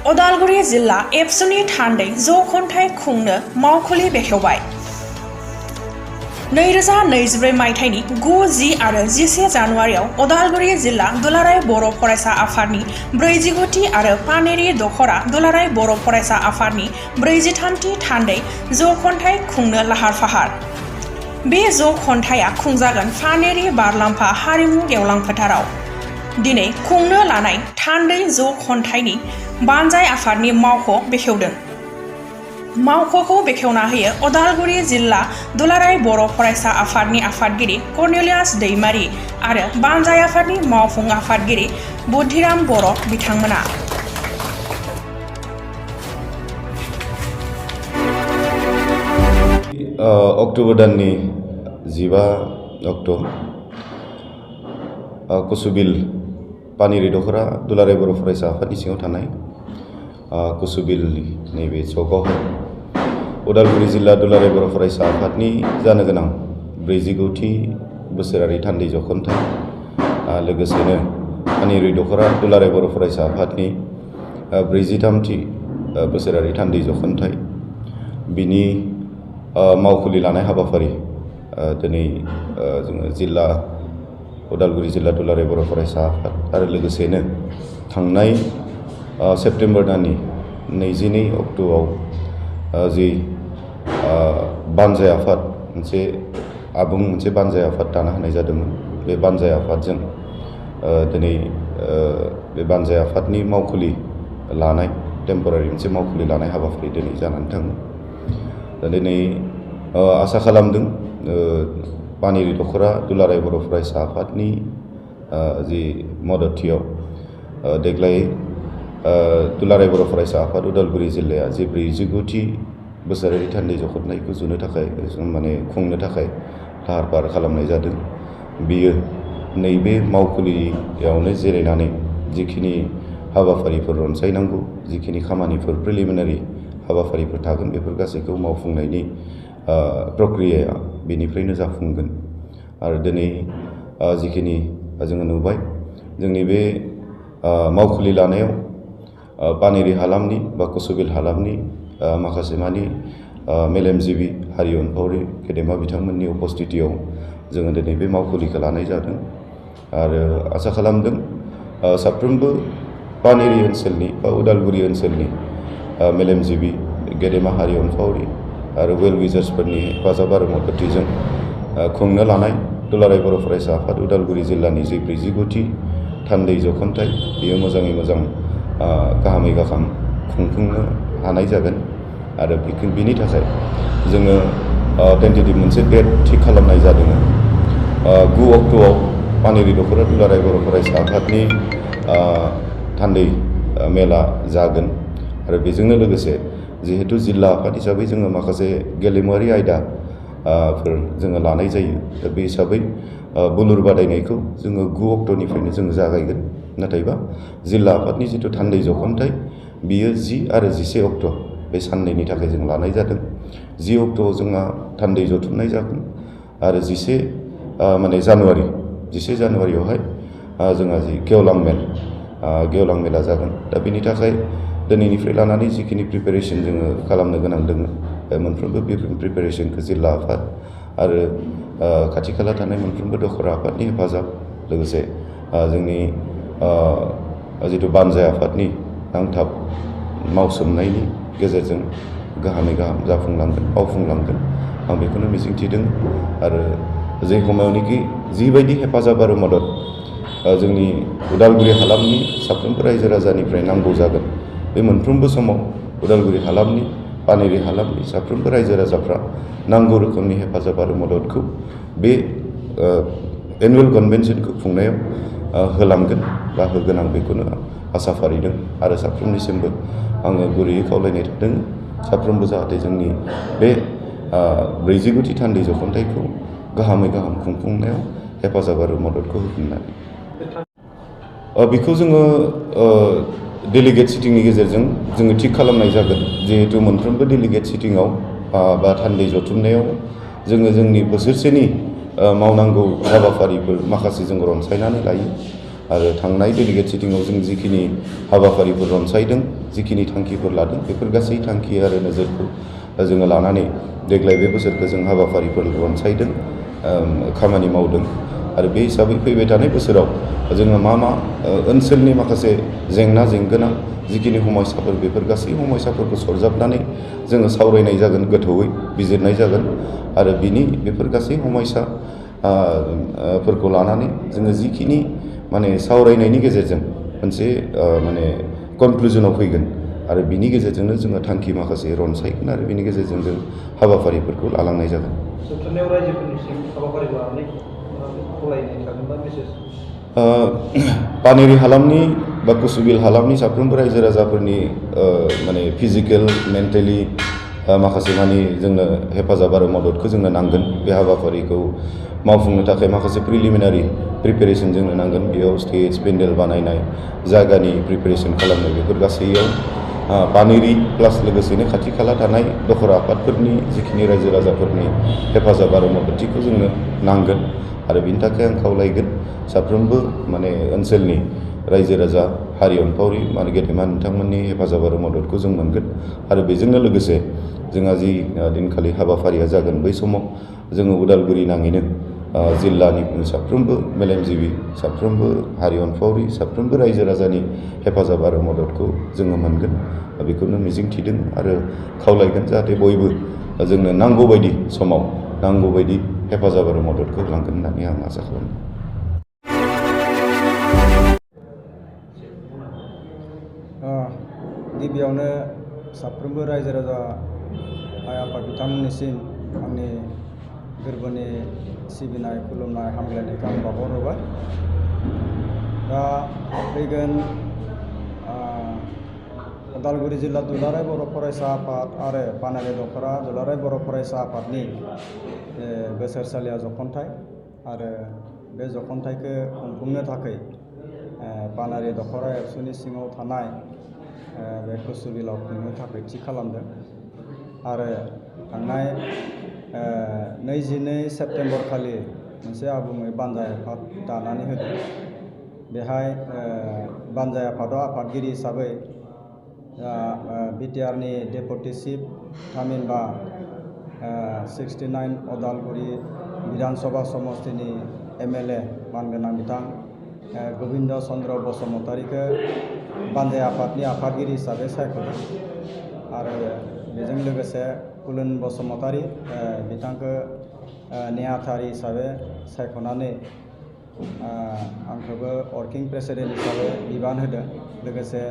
उदालगुरि जिल्ला एबसुनि थान्दै जखन्थाइ खुंनो मावखुलि बेखेवबाय। 2024 मायथाइनि 9, 10 आरो 11 जानुवारियाव उदालगुरि जिल्ला दुलाराय बर' फरायसा आफादनि 49थि आरो पानेरि दख'रा दुलाराय बर' फरायसा आफादनि 43थि थान्दै जखन्थाइ खुंनो लाहार फाहार। बे जखन्थाइया खुंजागोन पानेरि बारलाम्फा हारिमु गेवलां फोथाराव। दिनै खुंनो लानाय थान्दै जखन्थाइनि बानजाय आफादनि मावख' बेखेवदों। मावख'खौ बेखेवना होयो उदालगुरि जिल्ला दुलाराय बर' फरायसा आफादनि आफादगिरि कर्नेलियास दैमारि आरो बानजाय आफादनि मावफुं आफादगिरि बुद्धिराम बर' बिथांमोना। अक्ट'बर दाननि 15 अक्ट' कुसुबिल पानेरि दख'रा दुलाराय बर' फरायसा आफादनि सिङाव थानाय कुसुबिलनि नैबे चकआवहाय उदालगुरि जिल्ला दुलाराय बर' फरायसा आफादनि जानो गोनां 49थि बोसोरारि थान्दै जखन्थाइ लोगोसेनो पानेरि दख'रा दुलाराय बर' फरायसा आफादनि 43थि बोसोरारि थान्दै जखन्थाइ बिनि मावखुलि लानाय हाबाफारि दिनै जोङो उदालगुरि जिल्ला दुलाराय बर' फरायसा आफाद आरो लोगोसेनो थांनाय सेप्तेम्बर दाननि 22 अक्ट'आव जि बानजाय आफाद मोनसे बानजाय आफाद दाना होनाय जादोंमोन। बे बानजाय आफादजों दिनै बे बानजाय आफादनि मावखुलि लानाय टेम्परारि मोनसे मावखुलि लानाय हाबाफारि दिनै जानानै थाङो। दा दिनै आसा खालामदों पानेरि दख'रा दुलाराय बर' फरायसा आफादनि जि मददथियाव देग्लाय दुलाराय बर' फरायसा आफाद उदालगुरि जिल्लाया जि 49थि बोसोरारि थान्दै जखन्थाइखौ खुंनो थाखाय लाहार फाहार खालामनाय जादों। बियो नैबे मावखुलियावनो जिरायनानै जिखिनि हाबाफारिफोर रनसायनांगौ, जिखिनि खामानिफोर प्रिलिमिनारि हाबाफारिफोर थागोन, बेफोर गासैखौ मावफुंनायनि प्रक्रियाया बेनिफ्रायनो जाफुंगोन। आरो दिनै जिखिनि जोङो नुबाय जोंनि बे मावखुलि लानायाव पानेरि हालामनि बा कुसुबिल हालामनि माखासे मानि मेलेमजिबि हारि अनफावरि गेदेमा बिथांमोननि उपस्थितियाव जोङो दिनै बे मावखुलिखौ लानाय जादों। आरो आसा खालामदों साफ्रोमबो पानेरि ओनसोलनि बा उदालगुरि ओनसोलनि मेलेमजिबि गेदेमा हारि अनफावरि आरो वेल विजार्सफोरनि हेफाजाब आरो मददथिजों खुंनो लानाय दुलाराय बर' फरायसा आफाद उदालगुरि जिल्लानि जि 49थि थान्दै जखन्थाइ बेयो मोजाङै मोजां गाहामै गाहाम खुंफुंनो हानाय जागोन। आरो बिनि थाखाय जोङो टेन्टेटिभ मोनसे डेट थि खालामनाय जादों। 9 अक्ट'आव पानेरि दख'रा दुलाराय बर' फरायसा आफादनि थान्दै मेला जागोन। आरो बेजोंनो लोगोसे जिहेतु जिल्ला आफाद हिसाबै जोङो माखासे गेलेमुआरि आयदाफोर जोङो लानाय जायो। दा बे हिसाबै बुलुर बादायनायखौ जोङो 9 अक्ट'निफ्रायनो जोङो जागायगोन। नाथायबा जिल्ला आफादनि जिथु थान्दै जखन्थाइ बियो 10 आरो 11 अक्ट' बे साननैनि थाखाय जों लानाय जादों। 10 अक्ट'आव जोंहा थान्दै जथुमनाय जागोन आरो 11 जानुवारियावहाय जोंहा जि गेवलां मेला जागोन। दा बेनि थाखाय दिनैनिफ्राय लानानै जिखिनि प्रिपेरेसन जोङो खालामनो गोनां दङ, मोनफ्रोमबो बे प्रिपेरेसनखौ जिल्ला आफाद आरो खाथि खाला थानाय मोनफ्रोमबो दख'रा आफादनि हेफाजाब लोगोसे जोंनि जिथु बानजाय आफादनि नांथाब मावसोमनायनि गेजेरजों गाहामै गाहाम मावफुंलांगोन आं बेखौनो मिजिंथिदों। आरो जे समावनोखि जिबायदि हेफाजाब आरो मदद जोंनि उदालगुरि हालामनि साफ्रोमबो रायजो राजानिफ्राय नांगौ जागोन, बे मोनफ्रोमबो समाव उदालगुरि हालामनि पानेरि हालामनि साफ्रोमबो रायजो राजाफ्रा नांगौ रोखोमनि हेफाजाब आरो मददखौ बे एनुवेल कनभेनसनखौ खुंनायाव होलांगोन बा होगोन आं बेखौनो आसा फारिदों। आरो साफ्रोमनिसिमबो आङो गुरैयै खावलायनाय थादों साफ्रोमबो जाहाथे जोंनि बे 49थि थान्दै जखन्थाइखौ गाहामै गाहाम खुंफुंनायाव हेफाजाब आरो मददखौ होफिननानै बेखौ जोङो डेलिगेट सिटिंनि गेजेरजों जोङो थिग खालामनाय जागोन। जिहेतु मोनफ्रोमबो डेलिगेट सिटिंआव बा थान्दै जथुमनायाव जोङो जोंनि बोसोरसेनि मावनांगौ हाबाफारिफोर माखासे जों रनसायनानै लायो। आरो थांनाय डेलिगेट सिटिंआव जों जिखिनि हाबाफारिफोर रनसायदों, जिखिनि थांखिफोर लादों, बेफोर गासै थांखि आरो नोजोरखौ जोङो लानानै देग्लाय बे बोसोरखौ जों हाबाफारिफोर रनसायदों, खामानि मावदों। आरो बे हिसाबै फैबाय थानाय बोसोराव जोङो मा ओनसोलनि माखासे जेंना जेंगोना जिखिनि समयसाफोर, बेफोर गासै समयसाफोरखौ सरजाबनानै जोङो सावरायनाय जागोन, गोथौयै बिजिरनाय जागोन। आरो बेफोर गासै समयसा फोरखौ लानानै जोङो जिखिनि सावरायनायनि गेजेरजों मोनसे कनक्लुजनाव फैगोन आरो बिनि गेजेरजोंनो जोङो थांखि माखासे रनसायगोन आरो बिनि गेजेरजों जों हाबाफारिफोरखौ लालांनाय जागोन। जोबथारनायाव रायजोफोरनिसिम हाबाफारि लानानै खावलायनाय थागोन बा मेसेज पानेरि हालामनि बा कुसुबिल हालामनि साफ्रोमबो रायजो राजाफोरनि फिजिकेल मेन्टेलि माखासे जोंनो हेफाजाब आरो मददखौ जोंनो नांगोन। बे हाबाफारिखौ मावफुंनो थाखाय माखासे प्रिलिमिनारि प्रिपेरेसन जोंनो नांगोन। बेयाव स्टेज पेन्डेल बानायनाय, जायगानि प्रिपेरेसन खालामनाय, बेफोर गासैयाव पानेरि प्लास लोगोसेनो खाथि खाला थानाय दखरा आफादफोरनि जिखिनि रायजो राजाफोरनि हेफाजाब आरो मददथिखौ जोंनो नांगोन। आरो बिनि थाखाय आं खावलायगोन साफ्रोमबो ओनसोलनि रायजो राजा, हारि अनफावरि गेदेमा नोंथांमोननि हेफाजाब आरो मददखौ जों मोनगोन। आरो बेजोंनो लोगोसे जोंहा जि दिनखालि हाबाफारिया जागोन, बै समाव जोङो उदालगुरि नाङैनो जिल्लानि साफ्रोमबो मेलेमजिबि, साफ्रोमबो हारि अनफावरि, साफ्रोमबो रायजो राजानि हेफाजाब आरो मददखौ जोङो मोनगोन। बेखौनो मिजिंथिदों आरो खावलायगोन जाहाथे बयबो जोंनो नांगौबायदि समाव नांगौबायदि हेफाजाब आरो मददखौ होलांगोन होननानै आं आसा खालामो। गिबियावनो साफ्रोमबो रायजो राजा आइ आफा बिथांमोननिसिम आंनि गोरबोनि सिबिनाय, खुलुमनाय, हामग्लायनायखौ आं बावहरबाय। दा फैगोन उदालगुरि जिल्ला दुलाराय बर' फरायसा आफाद आरो पानेरि दखरा दुलाराय बर' फरायसा आफादनि बोसोरसालिया जखनथाइ आरो बे जखनथाइखौ खुंफुंनो थाखाय पानेरि दखरा एबसुनि सिङाव थानाय बे कुसुबिलाव खुंनो थाखाय थि खालामदों। आरो थांनाय 22 सेप्तेम्बर खालि मोनसे आबुङै बानजाय आफाद दानानै होदों। बेहाय बानजाय आफादाव आफादगिरि हिसाबै बिटिआरनि डेपुटि चिफ थामहिनबा 69 उदालगुरि बिधान सभा समस्तिनि एमएलए मानगोनां बिथां गबिन्द चन्द्र बसुमतारीखौ बानजाय आफादनि आफादगिरि हिसाबै सायख'दों। आरो बेजों लोगोसे कुलन बसुमतारी बिथांखौ नेहाथारि हिसाबै सायख'नानै आंखौबो वर्किं प्रेसिडेन्ट हिसाबै बिबान होदों। लोगोसे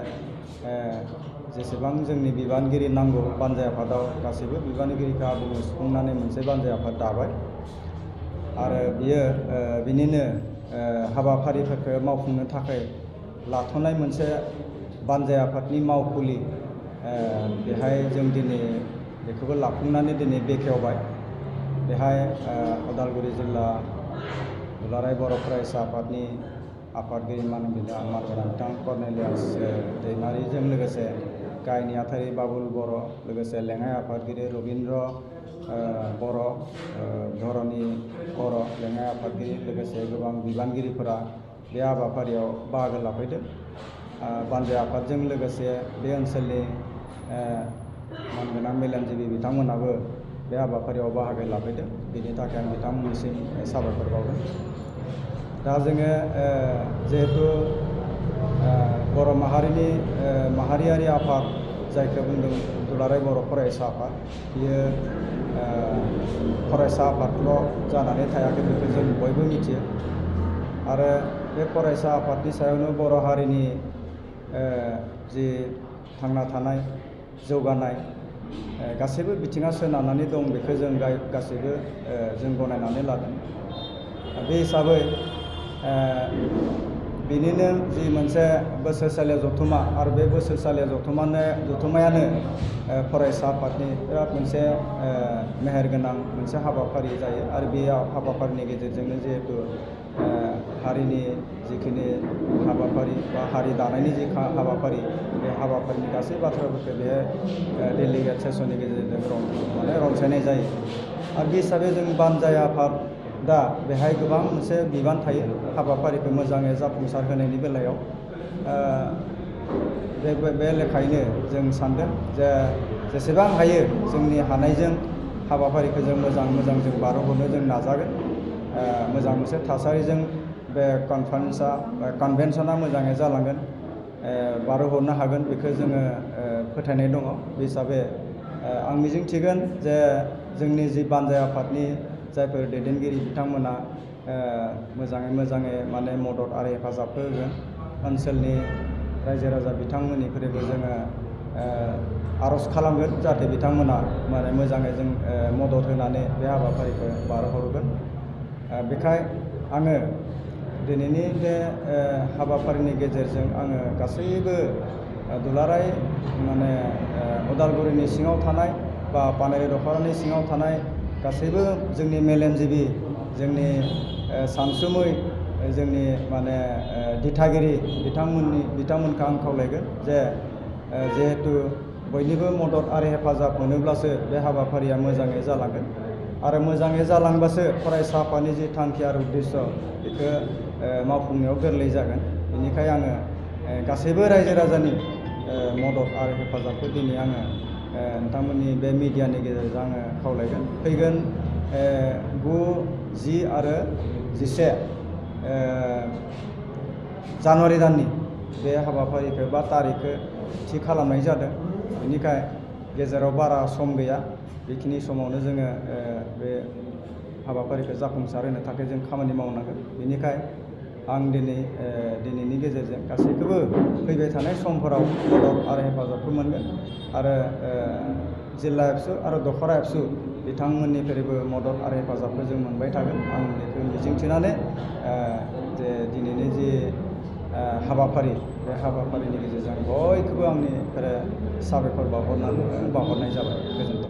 जेसेबां जोंनि बिबानगिरि नांगौ बानजाय आफादाव गासैबो बिबानगिरिखौ आबुङै सुफुंनानै मोनसे बानजाय आफाद दाबाय। आरो बिनिनो हाबाफारिफोरखौ मावफुंनो थाखाय लाथ'नाय मोनसे बानजाय आफादनि मावखुलि, बेहाय जों दिनै बेखौबो लाफुंनानै दिनै बेखेवबाय। बेहाय उदालगुरि जिल्ला दुलाराय बर' फरायसा आफादनि आफादगिरि मानगोनां बिथां कर्नेलियास दैमारिजों लोगोसे गाहाय नेहाथारि बाबुल बर', लोगोसे लेङाइ आफादगिरि रबिन्द्र बर', धरनि बर' लेङाइ आफादगिरि, लोगोसे गोबां बिबानगिरिफोरा बे हाबाफारियाव बाहागो लाफैदों। बानजाय आफादजों लोगोसे बे ओनसोलनि मानगोनां मेलेमजिबि बिथांमोनाबो बे हाबाफारियाव बाहागो लाफैदों। बेनि थाखाय आं बिथांमोननिसिम साबायखर बावदों। दा जोङो जिहेतु बर' माहारिनि माहारियारि आफाद जायखौ बुंदों दुलाराय बर' फरायसा आफाद, बियो फरायसा आफादल' जानानै थायाखै, बेखौ जों बयबो मिथियो। आरो बे फरायसा आफादनि सायावनो बर' हारिनि जि थांना थानाय, जौगानाय गासैबो बिथिङा सोनारनानै दं, बेखौ जों गासैबो जों गनायनानै लादों। बे हिसाबै बिनिनो जि मोनसे बोसोरसालिया जथुमा, आरो बे बोसोरसालिया जथुमायानो फरायसा आफादनि बिराद मोनसे मेहेरगोनां मोनसे हाबाफारि जायो। आरो बे हाबाफारिनि गेजेरजोंनो जिहेतु हारिनि जिखिनि हाबाफारि बा हारि दानायनि जि हाबाफारि, बे हाबाफारिनि गासै बाथ्राफोरखौ बे डेलिगेट सेसननि गेजेरजों रनसायनाय जायो। आरो बे हिसाबै जों बानजाय आफाद दा बेहाय गोबां मोनसे बिबान थायो हाबाफारिखौ मोजाङै जाफुंसार होनायनि बेलायाव बे लेखायैनो जों सानदों जे जेसेबां हायो जोंनि हानायजों हाबाफारिखौ जों मोजां जों बारहोहरनो जों नाजागोन मोजां मोनसे थासारिजों बे कनभेन्सना मोजाङै जालांगोन बारहोहरनो हागोन बेखौ जोङो फोथायनाय दङ बे हिसाबै आं मिजिंथिगोन जे जोंनि जि बानजाय आफादनि जायफोर दैदेनगिरि बिथांमोना मोजाङै माने मदद आरो हेफाजाब होगोन ओनसोलनि रायजो राजा बिथांमोननिफ्रायबो जोङो आर'ज खालामगोन जाहाथे बिथांमोना माने मोजाङै जों मदद होनानै बे हाबाफारिखौ बारहोहरगोन बेखाय आङो दिनैनि बे हाबाफारिनि गेजेरजों आङो गासैबो दुलाराय माने उदालगुरिनि सिङाव थानाय बा पानेरि दख'रानि सिङाव थानाय गासैबो जोंनि मेलेमजिबि जोंनि सानसुमै जोंनि माने दिथागिरि बिथांमोनखौ आं खावलायगोन जे जिहेतु बयनिबो मदद आरो हेफाजाब मोनोब्लासो बे हाबाफारिया मोजाङै जालांगोन आरो मोजाङै जालांबासो फरायसा आफादनि जि थांखि आरो उद्देश्य बेखौ मावफुंनायाव गोरलै जागोन बेनिखायनो आङो गासैबो रायजो राजानि मदद आरो हेफाजाबखौ दिनै आङो नोंथांमोननि बे मिडियानि गेजेरजों आङो खावलायगोन फैगोन 9, 10 आरो 11 जानुवारि दाननि बे हाबाफारिखौ बा तारिखखौ थि खालामनाय जादों बेनिखाय गेजेराव बारा सम गैया बेखिनि समावनो जोङो बे हाबाफारिखौ जाफुंसार होनो थाखाय जों खामानि मावनांगोन बेनिखाय आं दिनैनि गेजेरजों गासैखौबो फैबाय थानाय समफोराव मदद आरो हेफाजाबखौ मोनगोन आरो जिल्ला एबसु आरो दख'रा एबसु बिथांमोननिफ्रायबो मदद आरो हेफाजाबखौ जों मोनबाय थागोन आं बेखौ मिजिंथिनानै जे दिनैनि जि हाबाफारि बे हाबाफारिनि गेजेरजों बयखौबो आंनिफ्राय साबायखर बावहरनाय जाबाय गोजोन्थों।